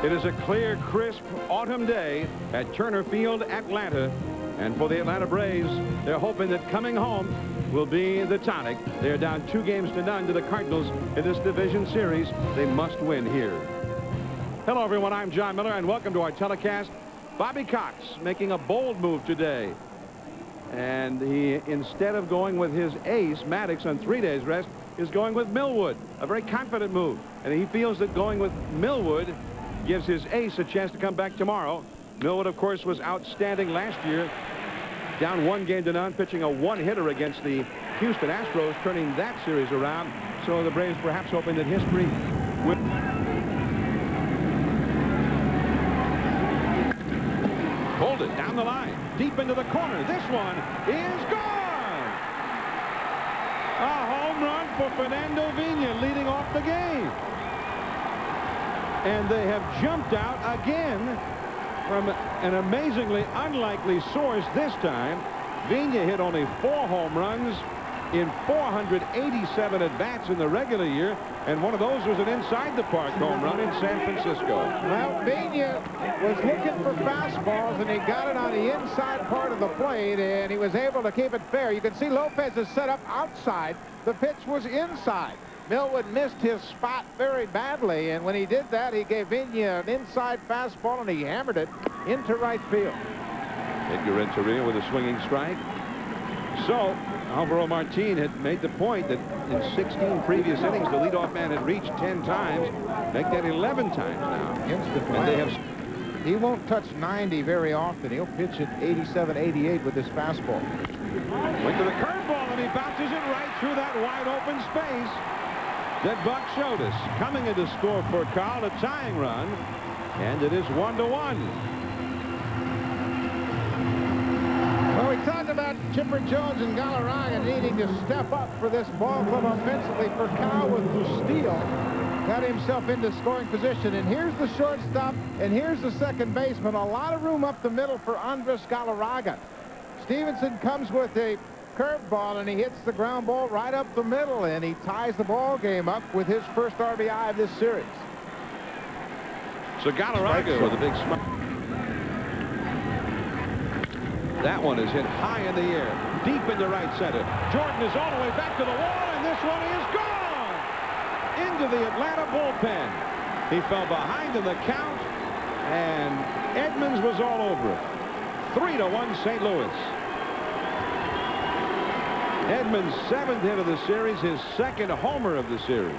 It is a clear, crisp autumn day at Turner Field, Atlanta. And for the Atlanta Braves, they're hoping that coming home will be the tonic. They're down 2-0 to the Cardinals in this division series. They must win here. Hello, everyone. I'm John Miller, and welcome to our telecast. Bobby Cox making a bold move today. And he, instead of going with his ace, Maddox, on 3 days rest, is going with Millwood. A very confident move. And he feels that going with Millwood gives his ace a chance to come back tomorrow. Millwood, of course, was outstanding last year. Down 1-0, pitching a one-hitter against the Houston Astros, turning that series around. So the Braves perhaps hoping that history would... Hold it down the line, deep into the corner. This one is gone. A home run for Fernando Vina, leading off the game. And they have jumped out again from an amazingly unlikely source this time. Vina hit only 4 home runs in 487 at-bats in the regular year, and one of those was an inside-the-park home run in San Francisco. Well, Vina was looking for fastballs, and he got it on the inside part of the plate, and he was able to keep it fair. You can see Lopez is set up outside. The pitch was inside. Millwood missed his spot very badly, and when he did that, he gave Vina an inside fastball, and he hammered it into right field. Edgar Renteria with a swinging strike. So Alvaro Martin had made the point that in 16 previous innings, the leadoff man had reached 10 times. Make that 11 times now. And they have... He won't touch 90 very often. He'll pitch at 87, 88 with this fastball. Went to the curveball, and he bounces it right through that wide open space that Buck showed us. Coming in to score for Carl, a tying run, and it is 1-1. Well, we talked about Chipper Jones and Galarraga needing to step up for this ball club offensively. For Carl with the steal, got himself into scoring position. And here's the shortstop, and here's the second baseman. A lot of room up the middle for Andres Galarraga. Stevenson comes with a curveball, and he hits the ground ball right up the middle, and he ties the ball game up with his first RBI of this series. So Galarraga with a big smile. That one is hit high in the air, deep into right center. Jordan is all the way back to the wall, and this one is gone into the Atlanta bullpen. He fell behind in the count, and Edmonds was all over it. 3-1 St. Louis. Edmonds' 7th hit of the series, his 2nd homer of the series.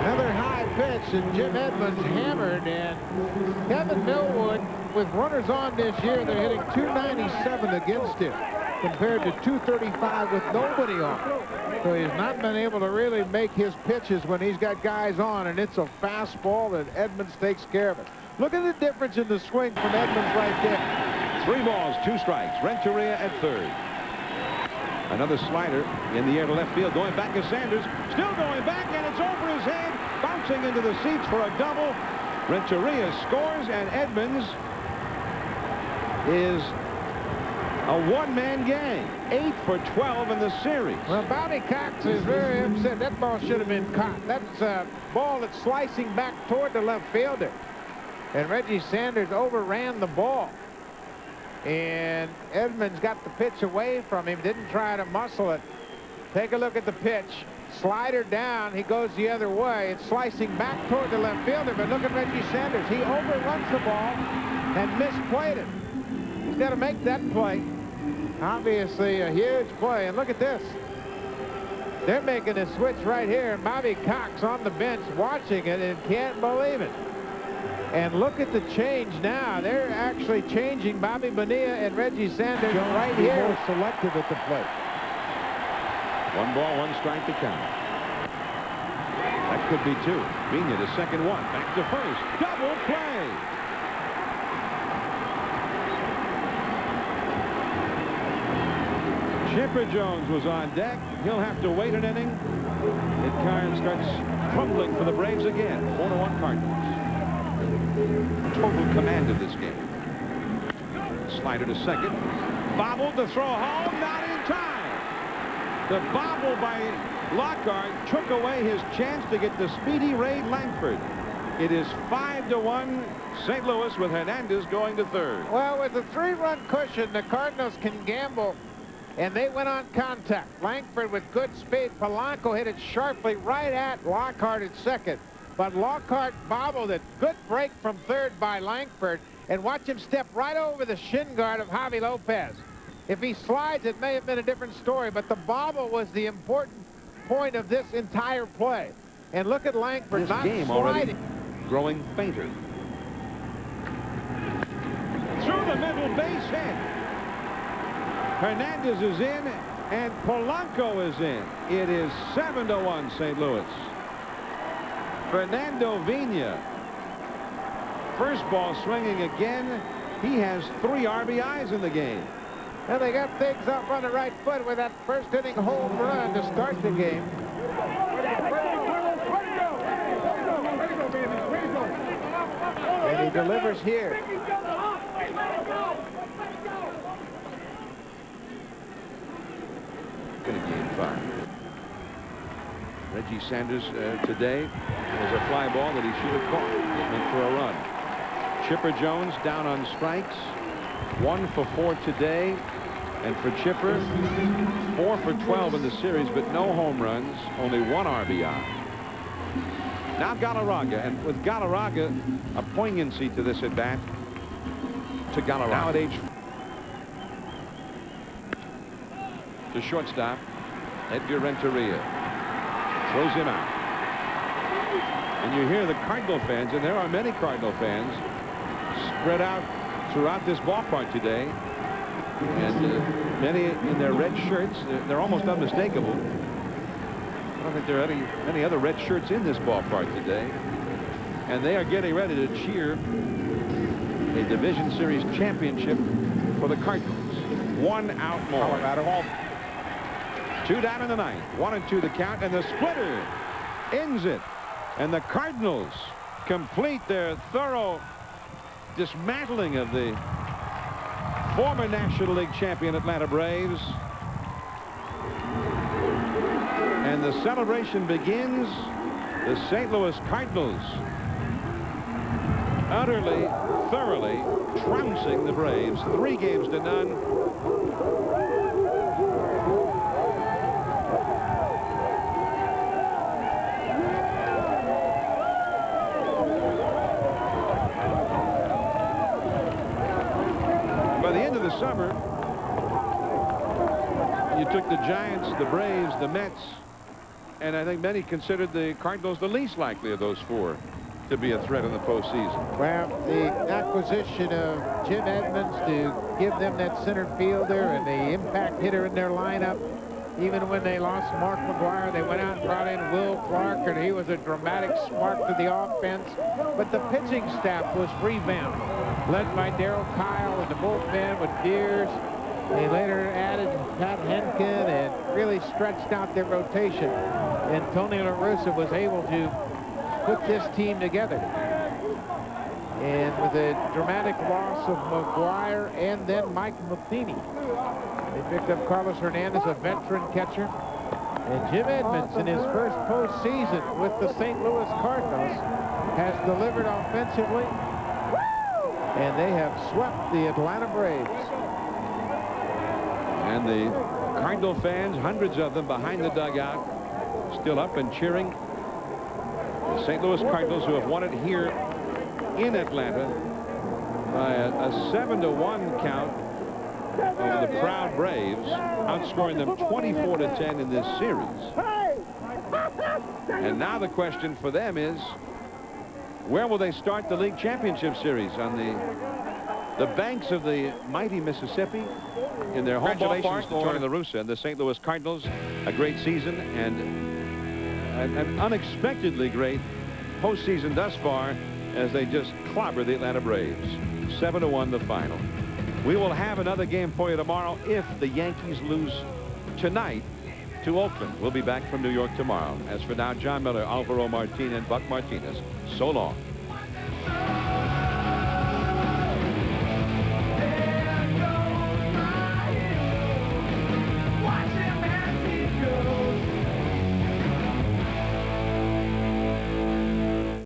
Another high pitch, and Jim Edmonds hammered, and Kevin Millwood, with runners on this year, they're hitting .297 against him compared to .235 with nobody on. So he's not been able to really make his pitches when he's got guys on, and it's a fastball that Edmonds takes care of it. Look at the difference in the swing from Edmonds right there. 3 balls, 2 strikes. Renteria at third. Another slider in the air to left field. Going back to Sanders. Still going back, and it's over his head. Bouncing into the seats for a double. Renteria scores, and Edmonds is a one-man gang. 8 for 12 in the series. Well, Bobby Cox is very upset. That ball should have been caught. That's a ball that's slicing back toward the left fielder. And Reggie Sanders overran the ball. And Edmonds got the pitch away from him, didn't try to muscle it. Take a look at the pitch. Slider down, he goes the other way. It's slicing back toward the left fielder, but look at Reggie Sanders. He overruns the ball and misplayed it. He's got to make that play. Obviously a huge play, and look at this. They're making a switch right here, and Bobby Cox on the bench watching it and can't believe it. And look at the change now. They're actually changing Bobby Bonilla and Reggie Sanders right here. More selective at the plate. 1 ball, 1 strike to count. That could be 2. Vina to second one. Back to first. Double play. Chipper Jones was on deck. He'll have to wait an inning. It kind of starts crumbling for the Braves again. 4-1 Cardinals. Total command of this game. Slider to second. Bobbled to throw home, not in time. The bobble by Lockhart took away his chance to get the speedy Ray Langford. It is 5-1 St. Louis with Hernandez going to third. Well, with a 3-run cushion, the Cardinals can gamble, and they went on contact. Langford with good speed. Polanco hit it sharply right at Lockhart at second. But Lockhart bobbled it. Good break from third by Langford. And watch him step right over the shin guard of Javi Lopez. If he slides, it may have been a different story, but the bobble was the important point of this entire play. And look at Langford This not game sliding. already growing fainter. Through the middle, base hit. Hernandez is in, and Polanco is in. It is 7-1 St. Louis. Fernando Vina. First ball swinging again. He has 3 RBIs in the game. And they got things up on the right foot with that first inning home run to start the game. And he delivers here. In game 5. Reggie Sanders today was a fly ball that he should have caught. It meant for a run. Chipper Jones down on strikes. 1 for 4 today. And for Chipper, 4 for 12 in the series, but no home runs, only 1 RBI. Now Galarraga, and with Galarraga, a poignancy to this at bat to Galarraga. Now at age to shortstop, Edgar Renteria throws him out. And you hear the Cardinal fans, and there are many Cardinal fans spread out throughout this ballpark today. And many in their red shirts. They're almost unmistakable. I don't think there are any other red shirts in this ballpark today. And they are getting ready to cheer a Division Series championship for the Cardinals. 1 out more. Colorado. 2 down in the 9th. 1-2 the count, and the splitter ends it. And the Cardinals complete their thorough dismantling of the former National League champion Atlanta Braves. And the celebration begins. The St. Louis Cardinals utterly, thoroughly trouncing the Braves 3-0. By the end of the summer, you took the Giants, the Braves, the Mets, and I think many considered the Cardinals the least likely of those 4 to be a threat in the postseason. Well, the acquisition of Jim Edmonds to give them that center fielder and the impact hitter in their lineup. Even when they lost Mark McGwire, they went out and brought in Will Clark, and he was a dramatic spark to the offense. But the pitching staff was revamped, led by Darryl Kyle in the bullpen with Deers. They later added Pat Henkin and really stretched out their rotation. And Tony La Russa was able to put this team together. And with a dramatic loss of McGwire and then Mike Matheny, they picked up Carlos Hernandez, a veteran catcher. And Jim Edmonds, in his first postseason with the St. Louis Cardinals, has delivered offensively. And they have swept the Atlanta Braves. And the Cardinal fans, hundreds of them behind the dugout, still up and cheering the St. Louis Cardinals, who have won it here in Atlanta by a 7-1 count over the proud Braves, outscoring them 24-10 in this series. And now the question for them is, where will they start the league championship series? On the banks of the mighty Mississippi, in their home ballpark to Tony La Russa and the St. Louis Cardinals. A great season and an unexpectedly great postseason thus far, as they just clobber the Atlanta Braves. 7-1 the final. We will have another game for you tomorrow if the Yankees lose tonight to Oakland. We'll be back from New York tomorrow. As for now, John Miller, Alvaro Martinez, and Buck Martinez, so long.